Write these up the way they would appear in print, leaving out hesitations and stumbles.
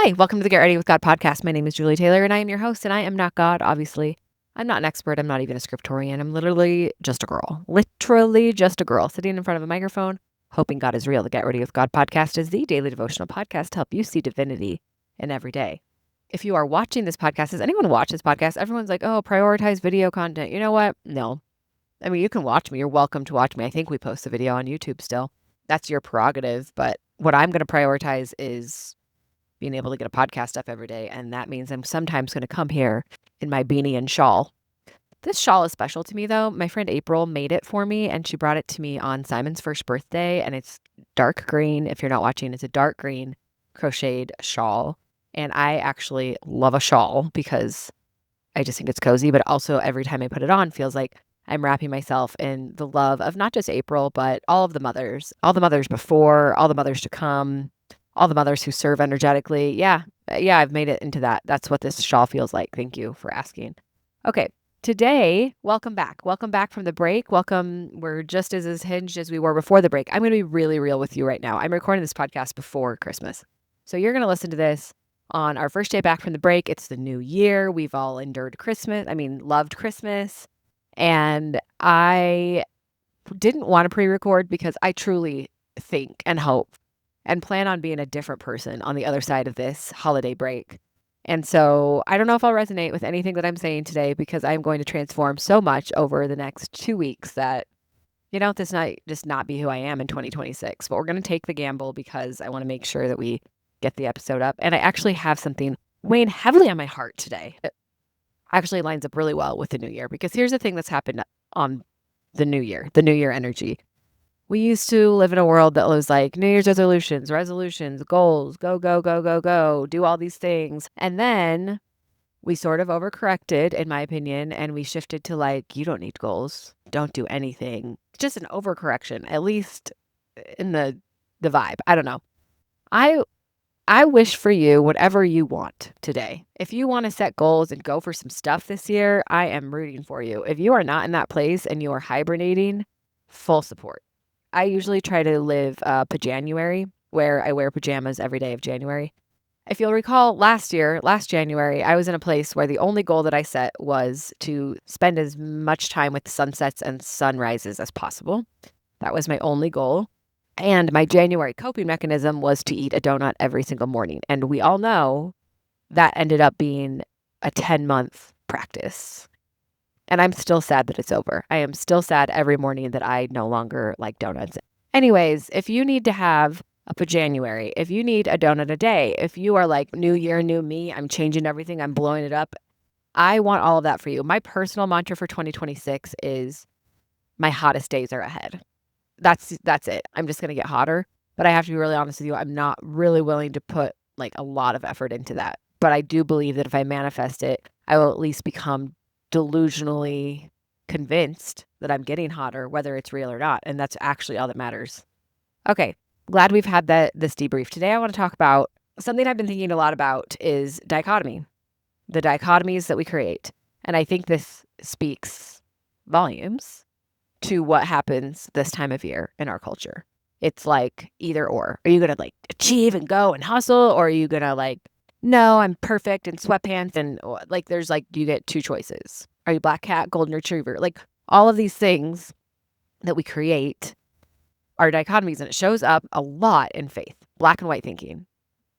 Hi, welcome to the Get Ready with God podcast. My name is Julie Taylor, and I am your host, and I am not God, obviously. I'm not an expert. I'm not even a scriptorian. I'm literally just a girl. Literally just a girl sitting in front of a microphone, hoping God is real. The Get Ready with God podcast is the daily devotional podcast to help you see divinity in every day. If you are watching this podcast, does anyone watch this podcast? Everyone's like, oh, prioritize video content. You know what? No. I mean, you can watch me. You're welcome to watch me. I think we post the video on YouTube still. That's your prerogative. But what I'm going to prioritize is being able to get a podcast up every day. And that means I'm sometimes going to come here in my beanie and shawl. This shawl is special to me, though. My friend April made it for me, and she brought it to me on Simon's first birthday. And it's dark green. If you're not watching, it's a dark green crocheted shawl. And I actually love a shawl because I just think it's cozy. But also, every time I put it on, feels like I'm wrapping myself in the love of not just April, but all of the mothers before, all the mothers to come, all the mothers who serve energetically. Yeah, I've made it into that. That's what this shawl feels like. Thank you for asking. Okay, today, welcome back. Welcome back from the break. Welcome. We're just as hinged as we were before the break. I'm going to be really real with you right now. I'm recording this podcast before Christmas. So you're going to listen to this on our first day back from the break. It's the new year. We've all endured Christmas. Loved Christmas. And I didn't want to pre-record because I truly think and hope and plan on being a different person on the other side of this holiday break. And so I don't know if I'll resonate with anything that I'm saying today because I'm going to transform so much over the next 2 weeks that, this might just not be who I am in 2026. But we're going to take the gamble because I want to make sure that we get the episode up. And I actually have something weighing heavily on my heart today. It actually lines up really well with the new year because here's the thing that's happened on the new year energy. We used to live in a world that was like New Year's resolutions, goals, go, go, go, go, go, do all these things. And then we sort of overcorrected, in my opinion, and we shifted to like, you don't need goals. Don't do anything. Just an overcorrection, at least in the vibe. I don't know. I wish for you whatever you want today. If you want to set goals and go for some stuff this year, I am rooting for you. If you are not in that place and you are hibernating, full support. I usually try to live Pajanuary, where I wear pajamas every day of January. If you'll recall, last January, I was in a place where the only goal that I set was to spend as much time with sunsets and sunrises as possible. That was my only goal. And my January coping mechanism was to eat a donut every single morning. And we all know that ended up being a 10-month practice. And I'm still sad that it's over. I am still sad every morning that I no longer like donuts. Anyways, if you need to have a Pajanuary, if you need a donut a day, if you are like new year, new me, I'm changing everything, I'm blowing it up, I want all of that for you. My personal mantra for 2026 is my hottest days are ahead. That's it. I'm just going to get hotter. But I have to be really honest with you. I'm not really willing to put like a lot of effort into that. But I do believe that if I manifest it, I will at least become delusionally convinced that I'm getting hotter, whether it's real or not. And that's actually all that matters. Okay. Glad we've had this debrief. Today, I want to talk about something I've been thinking a lot about is dichotomy, the dichotomies that we create. And I think this speaks volumes to what happens this time of year in our culture. It's like either or. Are you going to like achieve and go and hustle? Or are you going to like, no, I'm perfect in sweatpants? And like, there's like, you get two choices. Are you black cat, golden retriever? Like all of these things that we create are dichotomies, and it shows up a lot in faith, black and white thinking,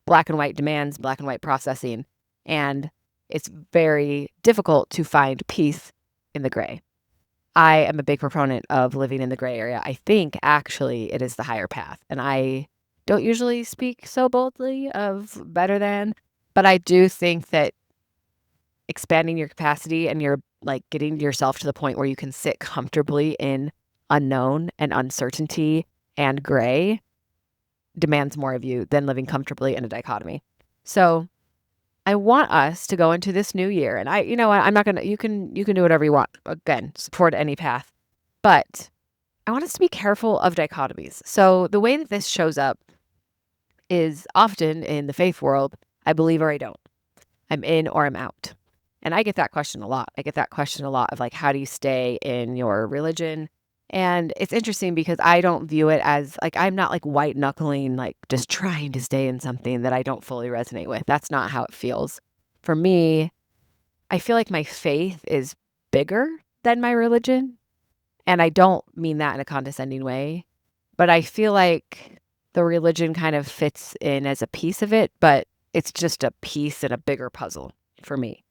black and white demands, black and white processing. And it's very difficult to find peace in the gray. I am a big proponent of living in the gray area. I think actually it is the higher path. And I don't usually speak so boldly of better than, but I do think that expanding your capacity and you're like getting yourself to the point where you can sit comfortably in unknown and uncertainty and gray demands more of you than living comfortably in a dichotomy. So I want us to go into this new year, and I'm not going to, you can do whatever you want. Again, support any path, but I want us to be careful of dichotomies. So the way that this shows up is often in the faith world, I believe or I don't. I'm in or I'm out. And I get that question a lot. I get that question a lot of like, how do you stay in your religion And it's interesting because I don't view it as like, I'm not like white knuckling, like just trying to stay in something that I don't fully resonate with. That's not how it feels. For me, I feel like my faith is bigger than my religion. And I don't mean that in a condescending way, but I feel like the religion kind of fits in as a piece of it, but it's just a piece in a bigger puzzle for me.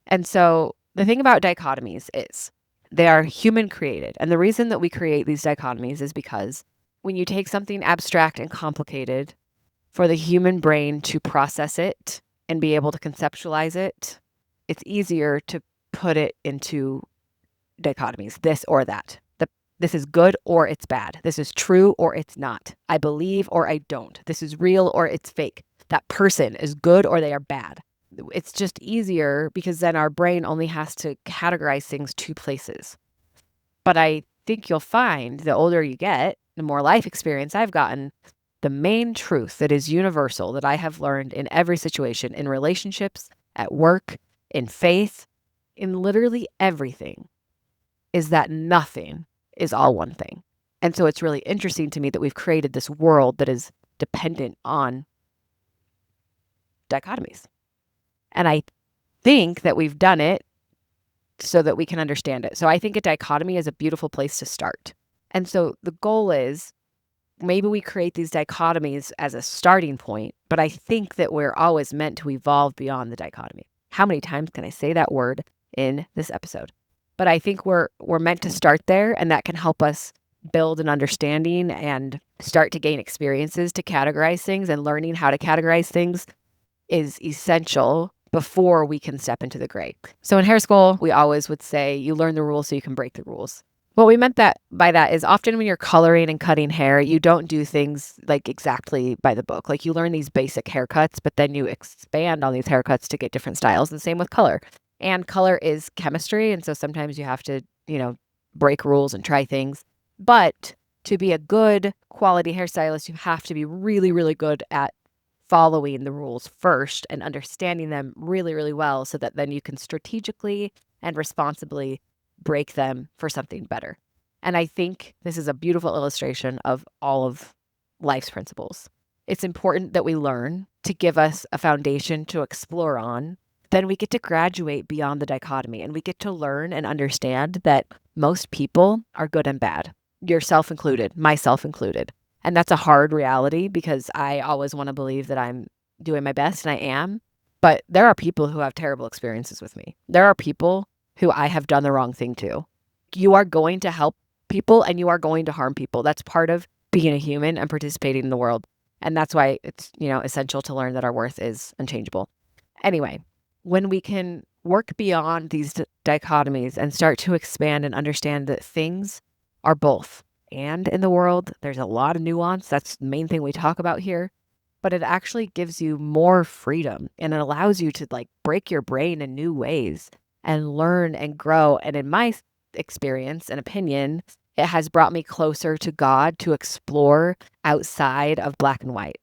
And so the thing about dichotomies is they are human created. And the reason that we create these dichotomies is because when you take something abstract and complicated, for the human brain to process it and be able to conceptualize it, it's easier to put it into dichotomies, this or that. This is good or it's bad. This is true or it's not. I believe or I don't. This is real or it's fake. That person is good or they are bad. It's just easier because then our brain only has to categorize things two places. But I think you'll find the older you get, the more life experience I've gotten, the main truth that is universal that I have learned in every situation, in relationships, at work, in faith, in literally everything, is that nothing is all one thing. And so it's really interesting to me that we've created this world that is dependent on dichotomies. And I think that we've done it so that we can understand it. So I think a dichotomy is a beautiful place to start. And so the goal is maybe we create these dichotomies as a starting point, but I think that we're always meant to evolve beyond the dichotomy. How many times can I say that word in this episode? But I think we're meant to start there, and that can help us build an understanding and start to gain experiences to categorize things, and learning how to categorize things is essential before we can step into the gray. So in hair school, we always would say you learn the rules so you can break the rules. What we meant by that is often when you're coloring and cutting hair, you don't do things like exactly by the book. Like you learn these basic haircuts, but then you expand on these haircuts to get different styles. And same with color. And color is chemistry. And so sometimes you have to, break rules and try things. But to be a good quality hairstylist, you have to be really, really good at following the rules first and understanding them really, really well so that then you can strategically and responsibly break them for something better. And I think this is a beautiful illustration of all of life's principles. It's important that we learn to give us a foundation to explore on. Then we get to graduate beyond the dichotomy, and we get to learn and understand that most people are good and bad, yourself included, myself included. And that's a hard reality because I always want to believe that I'm doing my best, and I am. But there are people who have terrible experiences with me. There are people who I have done the wrong thing to. You are going to help people and you are going to harm people. That's part of being a human and participating in the world. And that's why it's, essential to learn that our worth is unchangeable. Anyway, when we can work beyond these dichotomies and start to expand and understand that things are both. And in the world, there's a lot of nuance. That's the main thing we talk about here. But it actually gives you more freedom, and it allows you to break your brain in new ways and learn and grow. And in my experience and opinion, it has brought me closer to God to explore outside of black and white.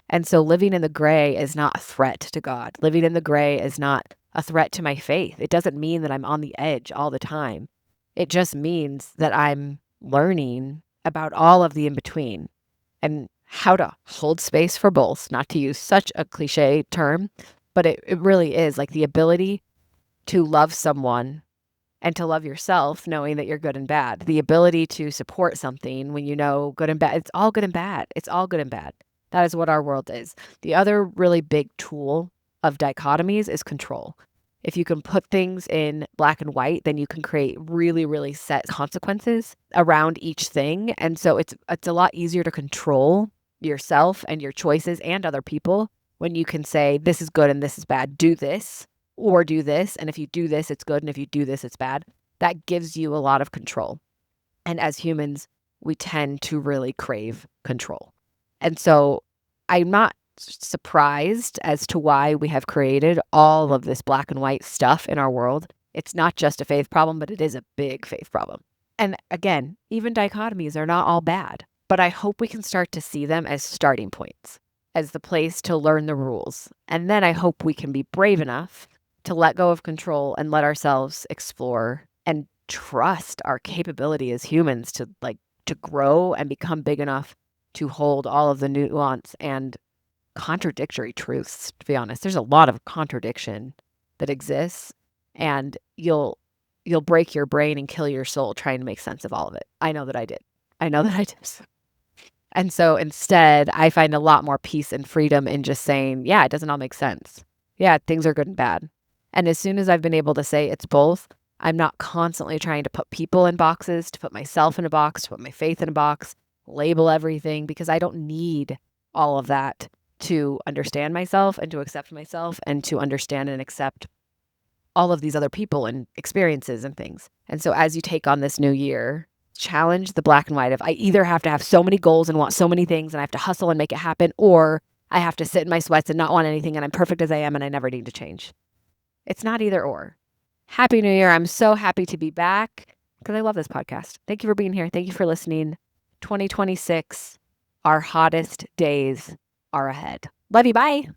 And so living in the gray is not a threat to God. Living in the gray is not a threat to my faith. It doesn't mean that I'm on the edge all the time. It just means that I'm learning about all of the in-between and how to hold space for both, not to use such a cliche term, but it really is like the ability to love someone and to love yourself, knowing that you're good and bad. The ability to support something when you know good and bad. It's all good and bad. It's all good and bad. That is what our world is. The other really big tool of dichotomies is control. If you can put things in black and white, then you can create really, really set consequences around each thing. And so it's a lot easier to control yourself and your choices and other people when you can say, this is good and this is bad. Do this or do this. And if you do this, it's good. And if you do this, it's bad. That gives you a lot of control. And as humans, we tend to really crave control. And so I'm not surprised as to why we have created all of this black and white stuff in our world. It's not just a faith problem, but it is a big faith problem. And again, even dichotomies are not all bad, but I hope we can start to see them as starting points, as the place to learn the rules. And then I hope we can be brave enough to let go of control and let ourselves explore and trust our capability as humans to grow and become big enough to hold all of the nuance and contradictory truths, to be honest. There's a lot of contradiction that exists, and you'll break your brain and kill your soul trying to make sense of all of it. I know that I did. And so instead, I find a lot more peace and freedom in just saying, yeah, it doesn't all make sense. Yeah, things are good and bad. And as soon as I've been able to say it's both, I'm not constantly trying to put people in boxes, to put myself in a box, to put my faith in a box, label everything, because I don't need all of that to understand myself and to accept myself and to understand and accept all of these other people and experiences and things. And so as you take on this new year, challenge the black and white of I either have to have so many goals and want so many things and I have to hustle and make it happen, or I have to sit in my sweats and not want anything and I'm perfect as I am and I never need to change. It's not either or. Happy New Year. I'm so happy to be back because I love this podcast. Thank you for being here. Thank you for listening. 2026, our hottest days are ahead. Love you. Bye.